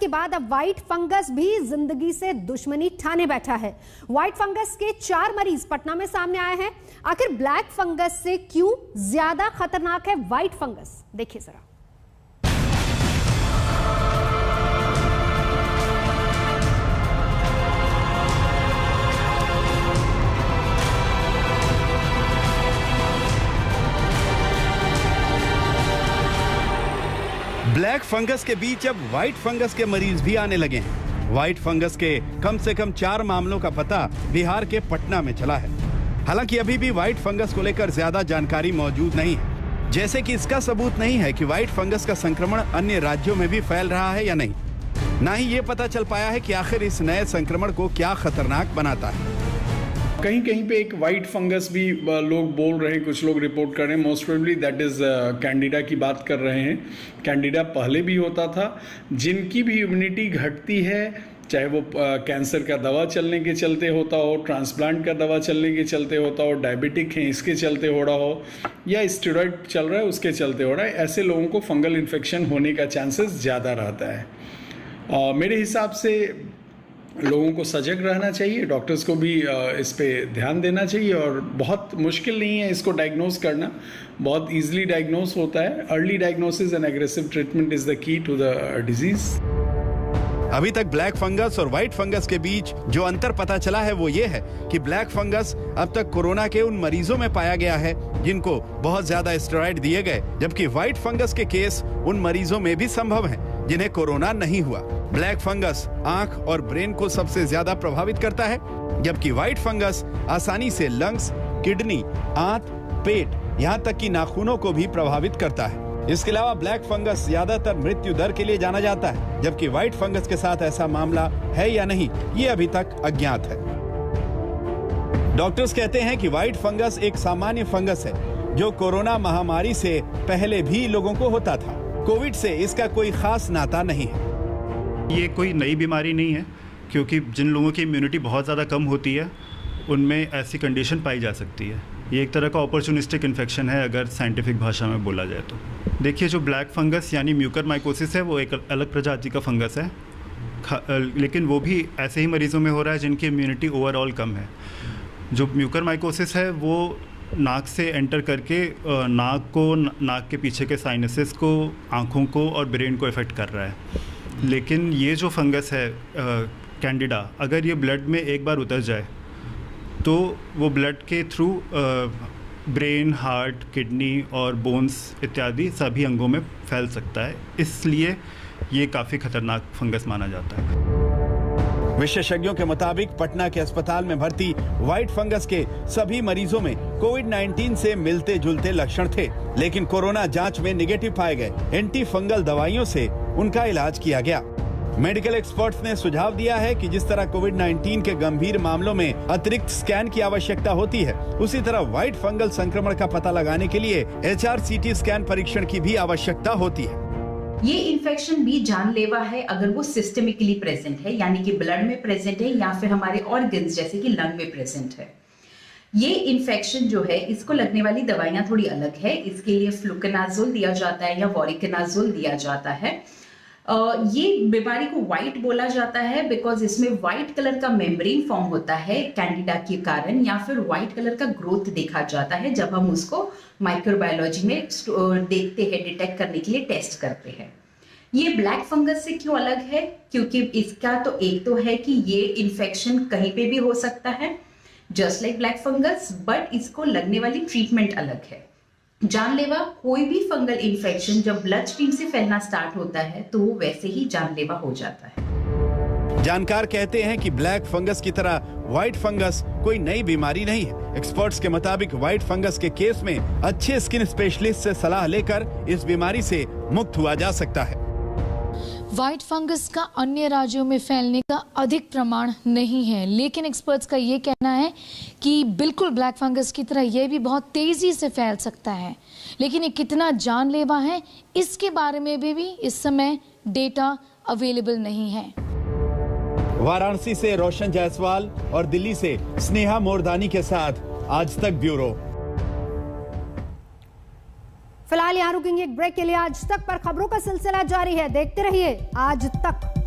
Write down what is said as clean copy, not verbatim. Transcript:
बाद अब white fungus भी जिंदगी से दुश्मनी ठाने बैठा है। व्हाइट फंगस के 4 मरीज पटना में सामने आए हैं। आखिर ब्लैक फंगस से क्यों ज्यादा खतरनाक है व्हाइट फंगस, देखिए जरा। ब्लैक फंगस के बीच अब व्हाइट फंगस के मरीज भी आने लगे हैं। व्हाइट फंगस के कम से कम 4 मामलों का पता बिहार के पटना में चला है। हालांकि अभी भी व्हाइट फंगस को लेकर ज्यादा जानकारी मौजूद नहीं है, जैसे कि इसका सबूत नहीं है कि व्हाइट फंगस का संक्रमण अन्य राज्यों में भी फैल रहा है या नहीं। ना ही ये पता चल पाया है कि आखिर इस नए संक्रमण को क्या खतरनाक बनाता है। कहीं कहीं पे एक वाइट फंगस भी लोग बोल रहे हैं, कुछ लोग रिपोर्ट कर रहे हैं। Most probably that is Candida की बात कर रहे हैं। कैंडिडा पहले भी होता था। जिनकी भी इम्यूनिटी घटती है, चाहे वो कैंसर का दवा चलने के चलते होता हो, ट्रांसप्लांट का दवा चलने के चलते होता हो, डायबिटिक हैं इसके चलते हो रहा हो, या स्टेरॉइड चल रहा है उसके चलते हो रहा है, ऐसे लोगों को फंगल इन्फेक्शन होने का चांसेस ज़्यादा रहता है। मेरे हिसाब से लोगों को सजग रहना चाहिए, डॉक्टर्स को भी इस पे ध्यान देना चाहिए। और बहुत मुश्किल नहीं है इसको डायग्नोज करना, बहुत इजीली डायग्नोज होता है। Early diagnosis and aggressive treatment is the key to the disease. अभी तक ब्लैक फंगस और व्हाइट फंगस के बीच जो अंतर पता चला है वो ये है कि ब्लैक फंगस अब तक कोरोना के उन मरीजों में पाया गया है जिनको बहुत ज्यादा स्टेरॉइड दिए गए, जबकि व्हाइट फंगस के केस उन मरीजों में भी संभव हैं जिन्हें कोरोना नहीं हुआ। ब्लैक फंगस आंख और ब्रेन को सबसे ज्यादा प्रभावित करता है, जबकि व्हाइट फंगस आसानी से लंग्स, किडनी, आंत, पेट, यहाँ तक कि नाखूनों को भी प्रभावित करता है। इसके अलावा ब्लैक फंगस ज्यादातर मृत्यु दर के लिए जाना जाता है, जबकि व्हाइट फंगस के साथ ऐसा मामला है या नहीं ये अभी तक अज्ञात है। डॉक्टर्स कहते हैं कि व्हाइट फंगस एक सामान्य फंगस है जो कोरोना महामारी से पहले भी लोगों को होता था। कोविड से इसका कोई खास नाता नहीं है। ये कोई नई बीमारी नहीं है, क्योंकि जिन लोगों की इम्यूनिटी बहुत ज़्यादा कम होती है उनमें ऐसी कंडीशन पाई जा सकती है। ये एक तरह का अपॉर्चुनिस्टिक इन्फेक्शन है अगर साइंटिफिक भाषा में बोला जाए तो। देखिए, जो ब्लैक फंगस यानी म्यूकरमाइकोसिस है वो एक अलग प्रजाति का फंगस है, लेकिन वो भी ऐसे ही मरीज़ों में हो रहा है जिनकी इम्यूनिटी ओवरऑल कम है। जो म्यूकरमाइकोसिस है वो नाक से एंटर करके नाक के पीछे के साइनसेस को, आँखों को और ब्रेन को इफ़ेक्ट कर रहा है। लेकिन ये जो फंगस है कैंडिडा, अगर ये ब्लड में एक बार उतर जाए तो वो ब्लड के थ्रू ब्रेन, हार्ट, किडनी और बोन्स इत्यादि सभी अंगों में फैल सकता है। इसलिए ये काफ़ी खतरनाक फंगस माना जाता है। विशेषज्ञों के मुताबिक पटना के अस्पताल में भर्ती व्हाइट फंगस के सभी मरीजों में कोविड-19 से मिलते जुलते लक्षण थे, लेकिन कोरोना जांच में निगेटिव पाए गए। एंटी फंगल दवाइयों से उनका इलाज किया गया। मेडिकल एक्सपर्ट्स ने सुझाव दिया है कि जिस तरह कोविड-19 के गंभीर मामलों में अतिरिक्त स्कैन की आवश्यकता होती है, उसी तरह व्हाइट फंगल संक्रमण का पता लगाने के लिए HRCT स्कैन परीक्षण की भी आवश्यकता होती है। ये इन्फेक्शन भी जानलेवा है अगर वो सिस्टमिकली प्रेजेंट है, यानी कि ब्लड में प्रेजेंट है या फिर हमारे ऑर्गन्स जैसे कि लंग में प्रेजेंट है। ये इन्फेक्शन जो है, इसको लगने वाली दवाइयां थोड़ी अलग है। इसके लिए फ्लुकोनाजोल दिया जाता है या वोरिकोनाजोल दिया जाता है। ये बीमारी को व्हाइट बोला जाता है बिकॉज इसमें व्हाइट कलर का मेम्ब्रेन फॉर्म होता है कैंडिडा के कारण, या फिर व्हाइट कलर का ग्रोथ देखा जाता है जब हम उसको माइक्रोबायोलॉजी में देखते हैं, डिटेक्ट करने के लिए टेस्ट करते हैं। ये ब्लैक फंगस से क्यों अलग है? क्योंकि इसका तो एक तो है कि ये इन्फेक्शन कहीं पे भी हो सकता है just like black fungus, but इसको लगने वाली ट्रीटमेंट अलग है। जानलेवा कोई भी फंगल इन्फेक्शन जब ब्लड स्ट्रीम से फैलना स्टार्ट होता है तो वो वैसे ही जानलेवा हो जाता है। जानकार कहते हैं कि ब्लैक फंगस की तरह व्हाइट फंगस कोई नई बीमारी नहीं है। एक्सपर्ट्स के मुताबिक व्हाइट फंगस के केस में अच्छे स्किन स्पेशलिस्ट से सलाह लेकर इस बीमारी से मुक्त हुआ जा सकता है। व्हाइट फंगस का अन्य राज्यों में फैलने का अधिक प्रमाण नहीं है, लेकिन एक्सपर्ट्स का ये कहना है कि बिल्कुल ब्लैक फंगस की तरह यह भी बहुत तेजी से फैल सकता है। लेकिन ये कितना जानलेवा है इसके बारे में भी इस समय डेटा अवेलेबल नहीं है। वाराणसी से रोशन जायसवाल और दिल्ली से स्नेहा मोरदानी के साथ आज तक ब्यूरो। फिलहाल यहाँ रुकेंगे एक ब्रेक के लिए। आज तक पर खबरों का सिलसिला जारी है, देखते रहिए आज तक।